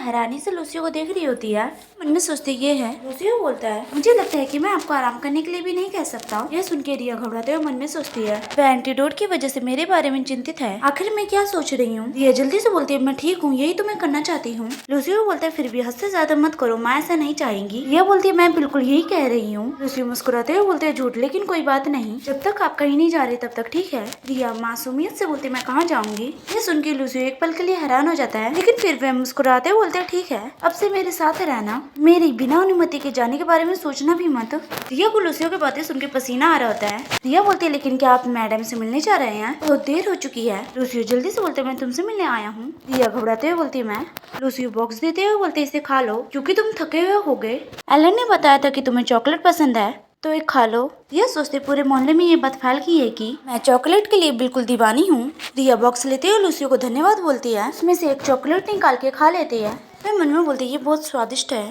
हैरानी से लूसियो को देख रही होती है। मन में सोचती ये है। लूसियो बोलता है, मुझे लगता है कि मैं आपको आराम करने के लिए भी नहीं कह सकता। यह सुन के रिया घबराते हुए मन में सोचती है, वह एंटीडोट की वजह से मेरे बारे में चिंतित है। आखिर मैं क्या सोच रही हूँ। रिया जल्दी से बोलती है, मैं ठीक हूँ, यही तो मैं करना चाहती हूँ। लूसियो बोलता है, फिर भी हद से ज्यादा मत करो, मैं ऐसा नहीं चाहेंगी। रिया बोलती है, मैं बिल्कुल यही कह रही हूँ। लूसियो मुस्कुराते हुए बोलते है, झूठ, लेकिन कोई बात नहीं, जब तक आप कहीं नहीं जा रहे तब तक ठीक है। रिया मासूमियत से बोलती, मैं कहाँ जाऊंगी। ये सुन के लूसियो एक पल के लिए हैरान हो जाता है, लेकिन फिर वह मुस्कुराते बोलते हैं, ठीक है, अब से मेरे साथ रहना, मेरी बिना अनुमति के जाने के बारे में सोचना भी मत। रिया को लूसियो की बातें सुन के पसीना आ रहा होता है। रिया बोलती है, लेकिन क्या आप मैडम से मिलने जा रहे हैं? बहुत देर हो चुकी है। लूसियो जल्दी से बोलते, मैं तुमसे मिलने आया हूँ। रिया घबराते हुए बोलती, मैं। लूसियो बॉक्स देते हुए बोलते, इसे खा लो, क्योंकि तुम थके हुए हो गए। एलन ने बताया था कि तुम्हें चॉकलेट पसंद है, तो एक खा लो। रिया सोचते पूरे मोहल्ले में ये बात फैल गई है कि मैं चॉकलेट के लिए बिल्कुल दीवानी हूँ। रिया बॉक्स लेते हुए लूसियो को धन्यवाद बोलती है, उसमें से एक चॉकलेट निकाल के खा लेती है। वह मन में बोलती है, ये बहुत स्वादिष्ट है,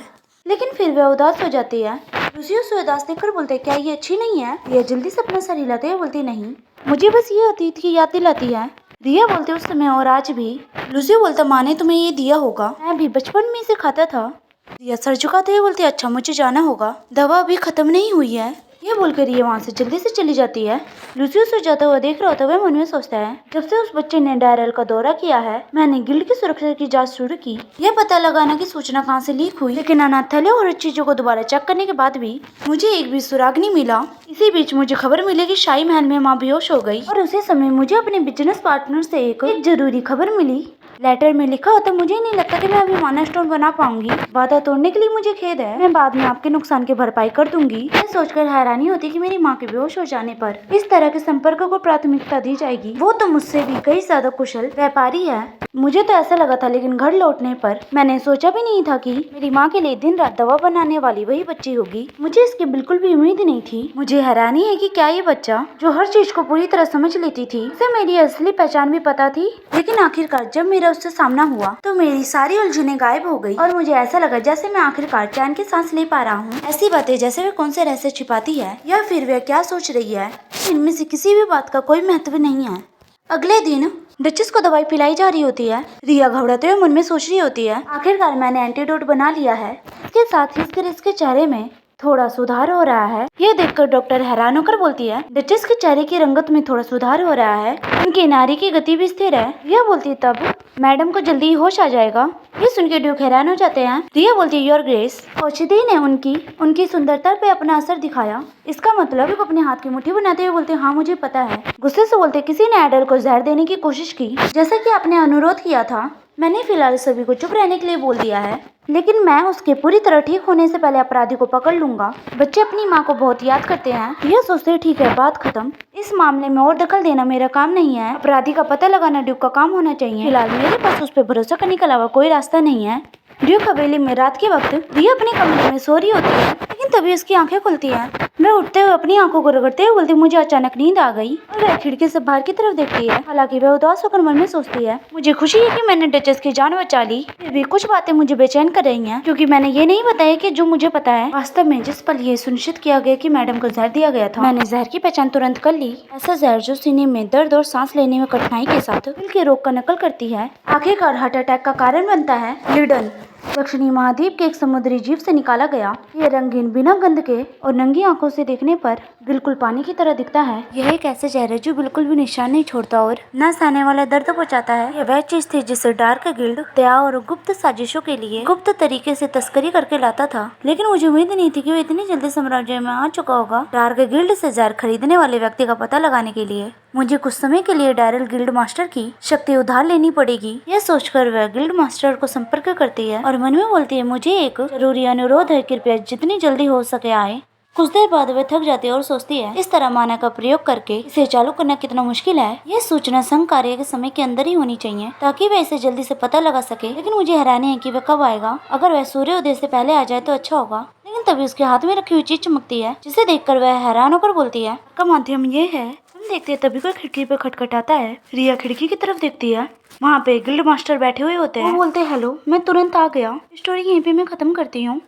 लेकिन फिर वह उदास हो जाती है। लूसियो से उदास देखकर बोलते, क्या ये अच्छी नहीं है? रिया जल्दी से अपना सर हिलाते हुए बोलती, नहीं, मुझे बस ये अतीत की याद दिलाती है। रिया बोलते, उस समय और आज भी। लूसियो बोलता, माँ ने तुम्हें ये दिया होगा, मैं भी बचपन में इसे खाता था। रिया सर झुकाते हुए बोलती, अच्छा, मुझे जाना होगा, दवा अभी खत्म नहीं हुई है। ये बोलकर रिया वहाँ से जल्दी से चली जाती है। लूसियो से जाता हुआ देख रहा होता है, वह मन में सोचता है, जब से उस बच्चे ने डायरल का दौरा किया है, मैंने गिल्ड की सुरक्षा की जांच शुरू की। यह पता लगाना कि सूचना कहाँ से लीक हुई, लेकिन अनाथालय और चीजों को दोबारा चेक करने के बाद भी मुझे एक भी सुराग नहीं मिला। इसी बीच मुझे खबर मिली कि शाही महल में माँ बेहोश हो गई, और उसी समय मुझे अपने बिजनेस पार्टनर से एक जरूरी खबर मिली। लेटर में लिखा होता, मुझे नहीं लगता कि मैं अभी माना स्टोन बना पाऊंगी, वादा तोड़ने के लिए मुझे खेद है, मैं बाद में आपके नुकसान की भरपाई कर दूंगी। मैं सोचकर हैरानी होती कि मेरी माँ के बेहोश हो जाने पर इस तरह के संपर्क को प्राथमिकता दी जाएगी। वो तो मुझसे भी कई ज्यादा कुशल व्यापारी है। मुझे तो ऐसा लगा था, लेकिन घर लौटने पर मैंने सोचा भी नहीं था कि मेरी माँ के लिए दिन रात दवा बनाने वाली वही बच्ची होगी। मुझे इसकी बिल्कुल भी उम्मीद नहीं थी। मुझे हैरानी है कि क्या ये बच्चा, जो हर चीज को पूरी तरह समझ लेती थी, उसे मेरी असली पहचान भी पता थी। लेकिन आखिरकार जब मेरा उससे सामना हुआ तो मेरी सारी उलझनें गायब हो गई, और मुझे ऐसा लगा जैसे मैं आखिरकार चैन की सांस ले पा रहा हूँ। ऐसी बातें जैसे वह कौन से रहस्य छिपाती है, या फिर वह क्या सोच रही है, इनमें से किसी भी बात का कोई महत्व नहीं है। अगले दिन डचेस को दवाई पिलाई जा रही होती है। रिया घबराते हुए मन में सोच रही होती है, आखिरकार मैंने एंटीडोट बना लिया है। इसके साथ ही इसके चेहरे में थोड़ा सुधार हो रहा है। ये देखकर डॉक्टर हैरान होकर बोलती है, डचेस के चेहरे की रंगत में थोड़ा सुधार हो रहा है, उनकी नाड़ी की गति भी स्थिर है। रिया बोलती है, तब मैडम को जल्दी होश आ जाएगा। ये सुन के ड्यूक हैरान हो जाते हैं। रिया बोलती है, योर ग्रेस, औषधि ने उनकी सुंदरता पे अपना असर दिखाया। इसका मतलब अपने हाथ की मुट्ठी बनाते हुए बोलते, हाँ मुझे पता है। गुस्से से बोलते, किसी ने एडल को जहर देने की कोशिश की, जैसा कि आपने अनुरोध किया था। मैंने फिलहाल सभी को चुप रहने के लिए बोल दिया है, लेकिन मैं उसके पूरी तरह ठीक होने से पहले अपराधी को पकड़ लूंगा। बच्चे अपनी माँ को बहुत याद करते हैं। यह सोचते, ठीक है, बात खत्म, इस मामले में और दखल देना मेरा काम नहीं है। अपराधी का पता लगाना ड्यूक का काम होना चाहिए। फिलहाल मेरे पास उस पर भरोसा करने के अलावा कोई रास्ता नहीं है। ड्यूक हवेली में रात के वक्त रिया अपने कमरे में सो रही होती है, लेकिन तभी उसकी आंखें खुलती हैं। वह उठते हुए अपनी आंखों को रगड़ते हुए बोलती, मुझे अचानक नींद आ गई, और वह खिड़की से बाहर की तरफ देखती है। हालांकि वह उदास होकर मन में सोचती है, मुझे खुशी है कि मैंने डचेस की जान बचा ली, फिर भी कुछ बातें मुझे बेचैन कर रही हैं, क्योंकि मैंने ये नहीं बताया कि जो मुझे पता है। वास्तव में जिस पल ये सुनिश्चित किया गया कि मैडम को जहर दिया गया था, मैंने जहर की पहचान तुरंत कर ली। ऐसा जहर जो सीने में दर्द और सांस लेने में कठिनाई के साथ दिल के रोग का नकल करती है, आखिरकार हार्ट अटैक का कारण बनता है। लिडन दक्षिणी महाद्वीप के एक समुद्री जीव से निकाला गया। ये रंगीन, बिना गंध के और नंगी आंखों से देखने पर बिल्कुल पानी की तरह दिखता है। यह एक ऐसे जहर है जो बिल्कुल भी निशान नहीं छोड़ता और न सहने वाला दर्द पहुंचाता है। यह वह चीज थी जिसे डार्क गिल्ड दया और गुप्त साजिशों के लिए गुप्त तरीके से तस्करी करके लाता था, लेकिन मुझे उम्मीद नहीं थी कि वो इतनी जल्दी साम्राज्य में आ चुका होगा। डार्क गिल्ड से जहर खरीदने वाले व्यक्ति का पता लगाने के लिए मुझे कुछ समय के लिए डायरल गिल्ड मास्टर की शक्ति उधार लेनी पड़ेगी। यह सोचकर वह गिल्ड मास्टर को संपर्क करती है और मन में बोलती है, मुझे एक जरूरी अनुरोध है, कृपया जितनी जल्दी हो सके आए। कुछ देर बाद वह थक जाती है और सोचती है, इस तरह माना का प्रयोग करके इसे चालू करना कितना मुश्किल है। यह सूचना संघ कार्य के समय के अंदर ही होनी चाहिए, ताकि वह इसे जल्दी से पता लगा सके। लेकिन मुझे हैरानी है कि वह कब आएगा। अगर वह सूर्योदय से पहले आ जाए तो अच्छा होगा। लेकिन तभी उसके हाथ में रखी हुई चीज चमकती है, जिसे देखकर वह हैरान होकर बोलती है, का माध्यम ये है। हम देखते हैं तभी कोई खिड़की पे खटखटाता है। रिया खिड़की की तरफ देखती है, वहाँ पे गिल्ड मास्टर बैठे हुए होते हैं। वो बोलते हैं, हेलो, मैं तुरंत आ गया। स्टोरी यहीं पे मैं खत्म करती हूँ।